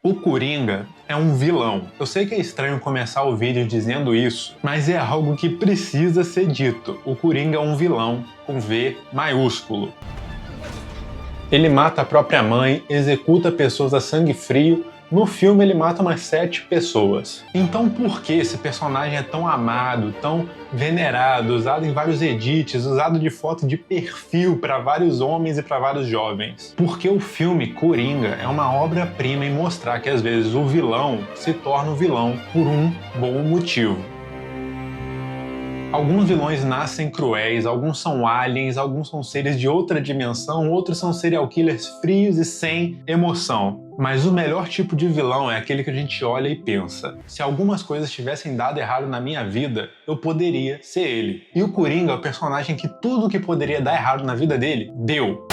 O Coringa é um vilão. Eu sei que é estranho começar o vídeo dizendo isso, mas é algo que precisa ser dito. O Coringa é um vilão com V maiúsculo. Ele mata a própria mãe, executa pessoas a sangue frio. No filme ele mata umas 7 pessoas. Então por que esse personagem é tão amado, tão venerado, usado em vários edits, usado de foto de perfil para vários homens e para vários jovens? Porque o filme Coringa é uma obra-prima em mostrar que às vezes o vilão se torna o vilão por um bom motivo. Alguns vilões nascem cruéis, alguns são aliens, alguns são seres de outra dimensão, outros são serial killers frios e sem emoção. Mas o melhor tipo de vilão é aquele que a gente olha e pensa: se algumas coisas tivessem dado errado na minha vida, eu poderia ser ele. E o Coringa é o personagem que tudo que poderia dar errado na vida dele, deu.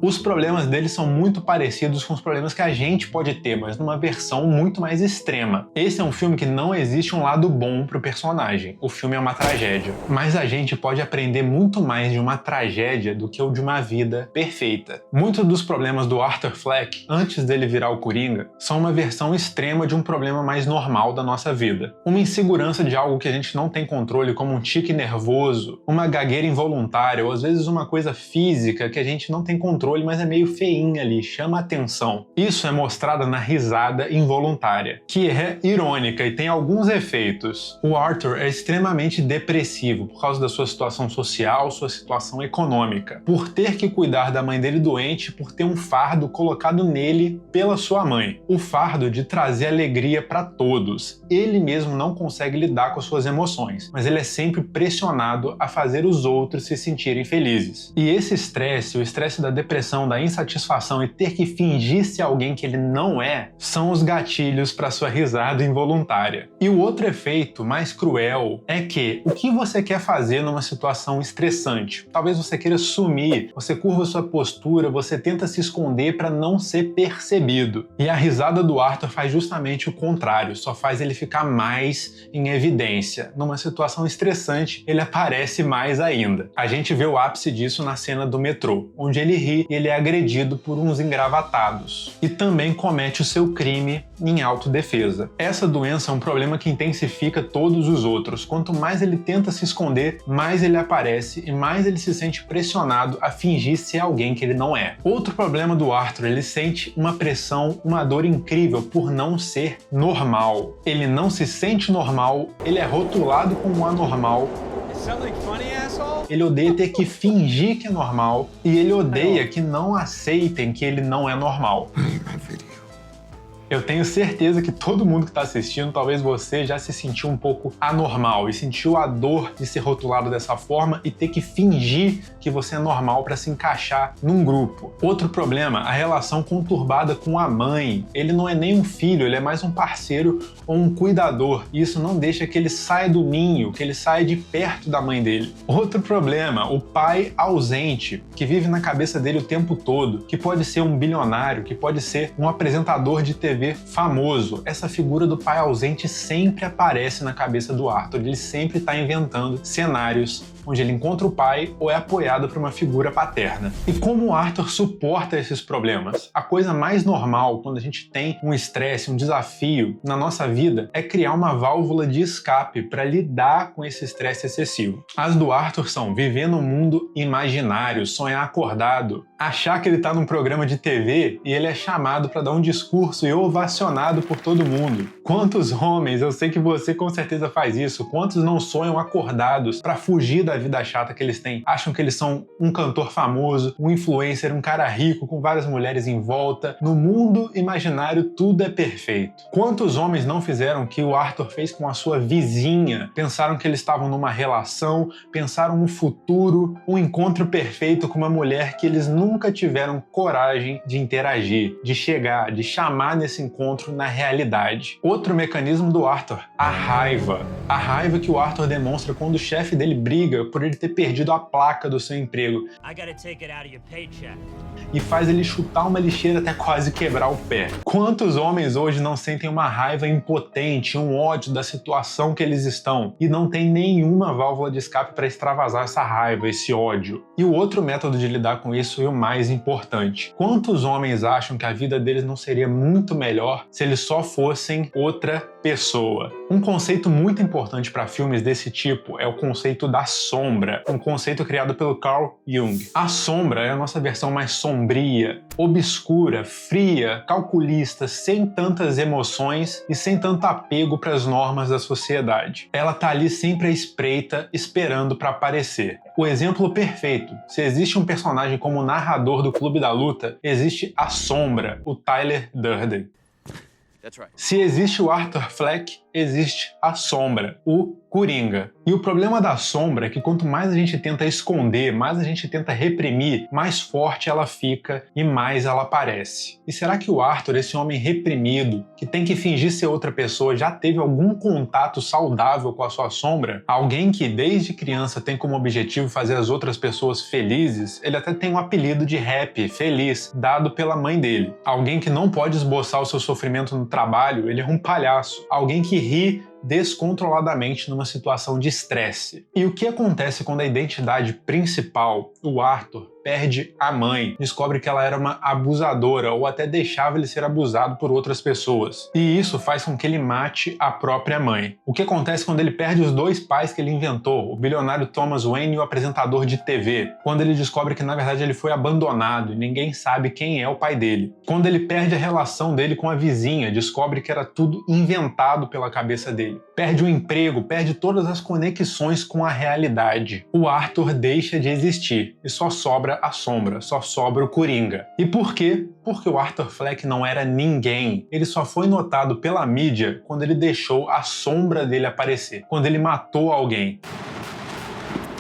Os problemas dele são muito parecidos com os problemas que a gente pode ter, mas numa versão muito mais extrema. Esse é um filme que não existe um lado bom pro personagem. O filme é uma tragédia. Mas a gente pode aprender muito mais de uma tragédia do que o de uma vida perfeita. Muitos dos problemas do Arthur Fleck, antes dele virar o Coringa, são uma versão extrema de um problema mais normal da nossa vida. Uma insegurança de algo que a gente não tem controle, como um tique nervoso, uma gagueira involuntária, ou às vezes uma coisa física que a gente não tem controle, mas é meio feinha ali, chama atenção. Isso é mostrado na risada involuntária, que é irônica e tem alguns efeitos. O Arthur é extremamente depressivo por causa da sua situação social, sua situação econômica, por ter que cuidar da mãe dele doente, por ter um fardo colocado nele pela sua mãe. O fardo de trazer alegria para todos. Ele mesmo não consegue lidar com as suas emoções, mas ele é sempre pressionado a fazer os outros se sentirem felizes. E esse estresse, o estresse da depressão, da insatisfação e ter que fingir ser alguém que ele não é, são os gatilhos para sua risada involuntária. E o outro efeito, mais cruel, é que o que você quer fazer numa situação estressante? Talvez você queira sumir, você curva sua postura, você tenta se esconder para não ser percebido. E a risada do Arthur faz justamente o contrário, só faz ele ficar mais em evidência. Numa situação estressante, ele aparece mais ainda. A gente vê o ápice disso na cena do metrô, onde ele ri e ele é agredido por uns engravatados. E também comete o seu crime em autodefesa. Essa doença é um problema que intensifica todos os outros. Quanto mais ele tenta se esconder, mais ele aparece e mais ele se sente pressionado a fingir ser alguém que ele não é. Outro problema do Arthur, ele sente uma pressão, uma dor incrível por não ser normal. Ele não se sente normal, ele é rotulado como anormal. Ele odeia ter que fingir que é normal e ele odeia que não aceitem que ele não é normal. Eu tenho certeza que todo mundo que está assistindo, talvez você já se sentiu um pouco anormal e sentiu a dor de ser rotulado dessa forma e ter que fingir que você é normal para se encaixar num grupo. Outro problema, a relação conturbada com a mãe. Ele não é nem um filho, ele é mais um parceiro ou um cuidador. E isso não deixa que ele saia do ninho, que ele saia de perto da mãe dele. Outro problema, o pai ausente, que vive na cabeça dele o tempo todo, que pode ser um bilionário, que pode ser um apresentador de TV famoso. Essa figura do pai ausente sempre aparece na cabeça do Arthur. Ele sempre está inventando cenários onde ele encontra o pai ou é apoiado por uma figura paterna. E como o Arthur suporta esses problemas? A coisa mais normal quando a gente tem um estresse, um desafio na nossa vida é criar uma válvula de escape para lidar com esse estresse excessivo. As do Arthur são viver num mundo imaginário, sonhar acordado, achar que ele está num programa de TV e ele é chamado para dar um discurso e ovacionado por todo mundo. Quantos homens, eu sei que você com certeza faz isso, quantos não sonham acordados para fugir da vida chata que eles têm? Acham que eles são um cantor famoso, um influencer, um cara rico com várias mulheres em volta. No mundo imaginário tudo é perfeito. Quantos homens não fizeram o que o Arthur fez com a sua vizinha? Pensaram que eles estavam numa relação, pensaram no futuro, um encontro perfeito com uma mulher que eles nunca tiveram coragem de interagir, de chegar, de chamar nesse encontro na realidade. Outro mecanismo do Arthur, a raiva. A raiva que o Arthur demonstra quando o chefe dele briga por ele ter perdido a placa do seu emprego e faz ele chutar uma lixeira até quase quebrar o pé. Quantos homens hoje não sentem uma raiva impotente, um ódio da situação que eles estão e não tem nenhuma válvula de escape para extravasar essa raiva, esse ódio? E o outro método de lidar com isso é o mais importante. Quantos homens acham que a vida deles não seria muito melhor se eles só fossem outra pessoa? Um conceito muito importante para filmes desse tipo é o conceito da sombra, um conceito criado pelo Carl Jung. A sombra é a nossa versão mais sombria, obscura, fria, calculista, sem tantas emoções e sem tanto apego para as normas da sociedade. Ela tá ali sempre à espreita, esperando para aparecer. O exemplo perfeito: se existe um personagem como o narrador do Clube da Luta, existe a sombra, o Tyler Durden. Se existe o Arthur Fleck, existe a sombra, o Coringa. E o problema da sombra é que quanto mais a gente tenta esconder, mais a gente tenta reprimir, mais forte ela fica e mais ela aparece. E será que o Arthur, esse homem reprimido, que tem que fingir ser outra pessoa, já teve algum contato saudável com a sua sombra? Alguém que desde criança tem como objetivo fazer as outras pessoas felizes? Ele até tem um apelido de Happy, feliz, dado pela mãe dele. Alguém que não pode esboçar o seu sofrimento no trabalho, ele é um palhaço. Alguém que ri descontroladamente numa situação de estresse. E o que acontece quando a identidade principal, o Arthur, perde a mãe, descobre que ela era uma abusadora ou até deixava ele ser abusado por outras pessoas. E isso faz com que ele mate a própria mãe. O que acontece quando ele perde os dois pais que ele inventou, o bilionário Thomas Wayne e o apresentador de TV, quando ele descobre que na verdade ele foi abandonado e ninguém sabe quem é o pai dele. Quando ele perde a relação dele com a vizinha, descobre que era tudo inventado pela cabeça dele. Perde o emprego, perde todas as conexões com a realidade. O Arthur deixa de existir e só sobra a sombra, só sobra o Coringa. E por quê? Porque o Arthur Fleck não era ninguém. Ele só foi notado pela mídia quando ele deixou a sombra dele aparecer, quando ele matou alguém.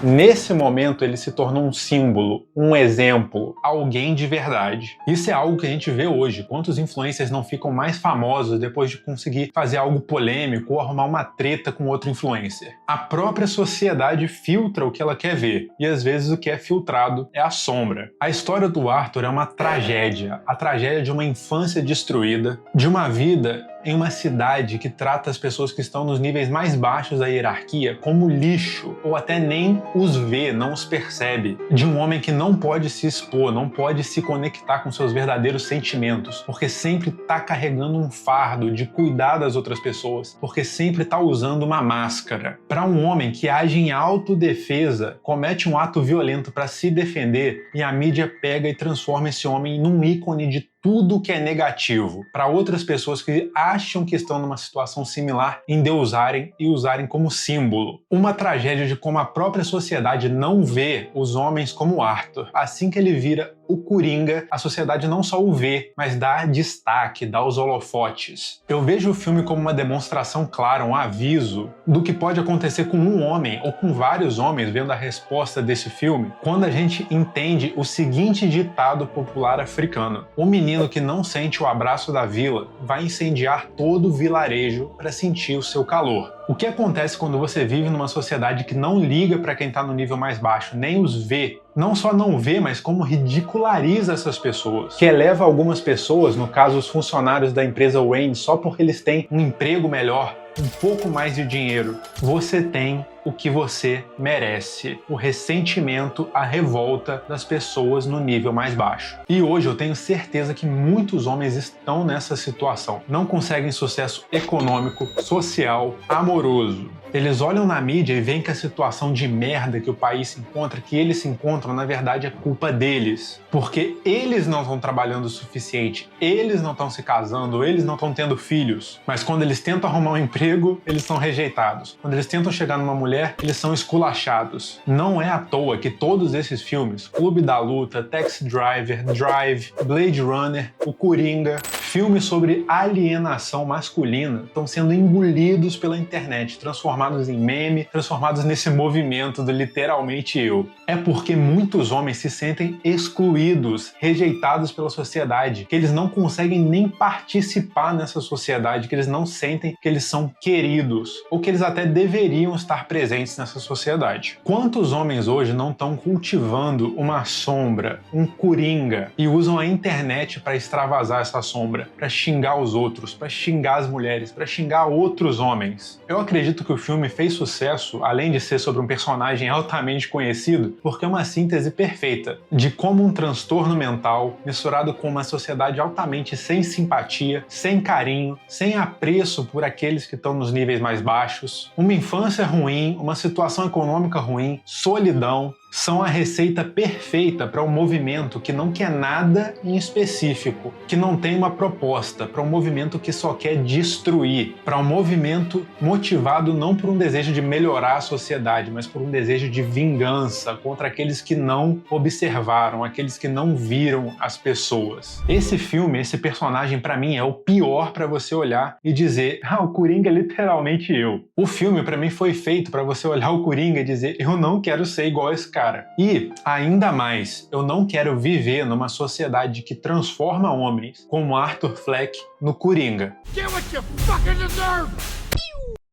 Nesse momento ele se tornou um símbolo, um exemplo, alguém de verdade. Isso é algo que a gente vê hoje. Quantos influencers não ficam mais famosos depois de conseguir fazer algo polêmico ou arrumar uma treta com outro influencer? A própria sociedade filtra o que ela quer ver, e às vezes o que é filtrado é a sombra. A história do Arthur é uma tragédia, a tragédia de uma infância destruída, de uma vida em uma cidade que trata as pessoas que estão nos níveis mais baixos da hierarquia como lixo, ou até nem os vê, não os percebe. De um homem que não pode se expor, não pode se conectar com seus verdadeiros sentimentos, porque sempre está carregando um fardo de cuidar das outras pessoas, porque sempre está usando uma máscara. Para um homem que age em autodefesa, comete um ato violento para se defender, e a mídia pega e transforma esse homem num ícone de tudo que é negativo, para outras pessoas que acham que estão numa situação similar endeusarem e usarem como símbolo. Uma tragédia de como a própria sociedade não vê os homens como Arthur. Assim que ele vira o Coringa, a sociedade não só o vê, mas dá destaque, dá os holofotes. Eu vejo o filme como uma demonstração clara, um aviso do que pode acontecer com um homem ou com vários homens vendo a resposta desse filme, quando a gente entende o seguinte ditado popular africano: o menino que não sente o abraço da vila vai incendiar todo o vilarejo para sentir o seu calor. O que acontece quando você vive numa sociedade que não liga para quem está no nível mais baixo, nem os vê? Não só não vê, mas como ridiculariza essas pessoas. Que eleva algumas pessoas, no caso os funcionários da empresa Wayne, só porque eles têm um emprego melhor, um pouco mais de dinheiro. Você tem o que você merece. O ressentimento, a revolta das pessoas no nível mais baixo. E hoje eu tenho certeza que muitos homens estão nessa situação. Não conseguem sucesso econômico, social, amoroso. Eles olham na mídia e veem que a situação de merda que o país se encontra, que eles se encontram, na verdade é culpa deles. Porque eles não estão trabalhando o suficiente, eles não estão se casando, eles não estão tendo filhos. Mas quando eles tentam arrumar um emprego, eles são rejeitados. Quando eles tentam chegar numa mulher, eles são esculachados. Não é à toa que todos esses filmes, Clube da Luta, Taxi Driver, Drive, Blade Runner, o Coringa, Filmes sobre alienação masculina estão sendo engolidos pela internet, transformados em meme, transformados nesse movimento do literalmente eu. É porque muitos homens se sentem excluídos, rejeitados pela sociedade, que eles não conseguem nem participar nessa sociedade, que eles não sentem que eles são queridos, ou que eles até deveriam estar presentes nessa sociedade. Quantos homens hoje não estão cultivando uma sombra, um coringa, e usam a internet para extravasar essa sombra, para xingar os outros, para xingar as mulheres, para xingar outros homens? Eu acredito que o filme fez sucesso, além de ser sobre um personagem altamente conhecido, porque é uma síntese perfeita de como um transtorno mental, misturado com uma sociedade altamente sem simpatia, sem carinho, sem apreço por aqueles que estão nos níveis mais baixos, uma infância ruim, uma situação econômica ruim, solidão, são a receita perfeita para um movimento que não quer nada em específico, que não tem uma proposta, para um movimento que só quer destruir, para um movimento motivado não por um desejo de melhorar a sociedade, mas por um desejo de vingança contra aqueles que não observaram, aqueles que não viram as pessoas. Esse filme, esse personagem, para mim, é o pior para você olhar e dizer: ah, o Coringa é literalmente eu. O filme, para mim, foi feito para você olhar o Coringa e dizer: eu não quero ser igual a esse cara. E, ainda mais, eu não quero viver numa sociedade que transforma homens, como Arthur Fleck, no Coringa. Get what you fucking deserve!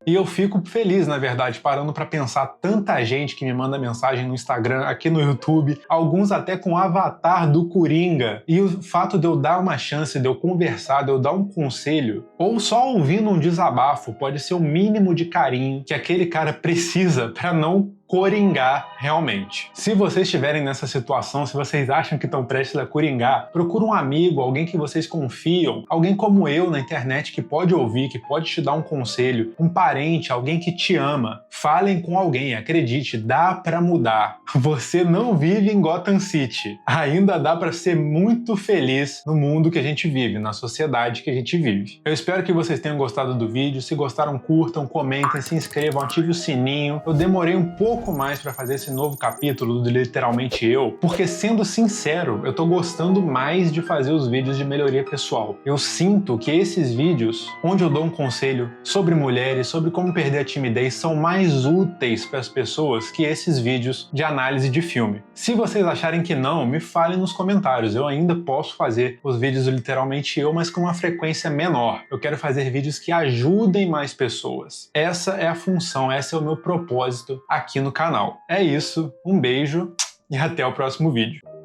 E eu fico feliz, na verdade, parando para pensar tanta gente que me manda mensagem no Instagram, aqui no YouTube, alguns até com avatar do Coringa. E o fato de eu dar uma chance, de eu conversar, de eu dar um conselho, ou só ouvindo um desabafo, pode ser o mínimo de carinho que aquele cara precisa para não coringar realmente. Se vocês estiverem nessa situação, se vocês acham que estão prestes a coringar, procura um amigo, alguém que vocês confiam, alguém como eu na internet que pode ouvir, que pode te dar um conselho, um parente, alguém que te ama. Falem com alguém, acredite, dá pra mudar. Você não vive em Gotham City. Ainda dá pra ser muito feliz no mundo que a gente vive, na sociedade que a gente vive. Eu espero que vocês tenham gostado do vídeo. Se gostaram, curtam, comentem, se inscrevam, ativem o sininho. Eu demorei um pouco mais para fazer esse novo capítulo do Literalmente Eu, porque, sendo sincero, eu tô gostando mais de fazer os vídeos de melhoria pessoal. Eu sinto que esses vídeos, onde eu dou um conselho sobre mulheres, sobre como perder a timidez, são mais úteis para as pessoas que esses vídeos de análise de filme. Se vocês acharem que não, me falem nos comentários. Eu ainda posso fazer os vídeos do Literalmente Eu, mas com uma frequência menor. Eu quero fazer vídeos que ajudem mais pessoas. Essa é a função, esse é o meu propósito aqui no canal. É isso, um beijo e até o próximo vídeo.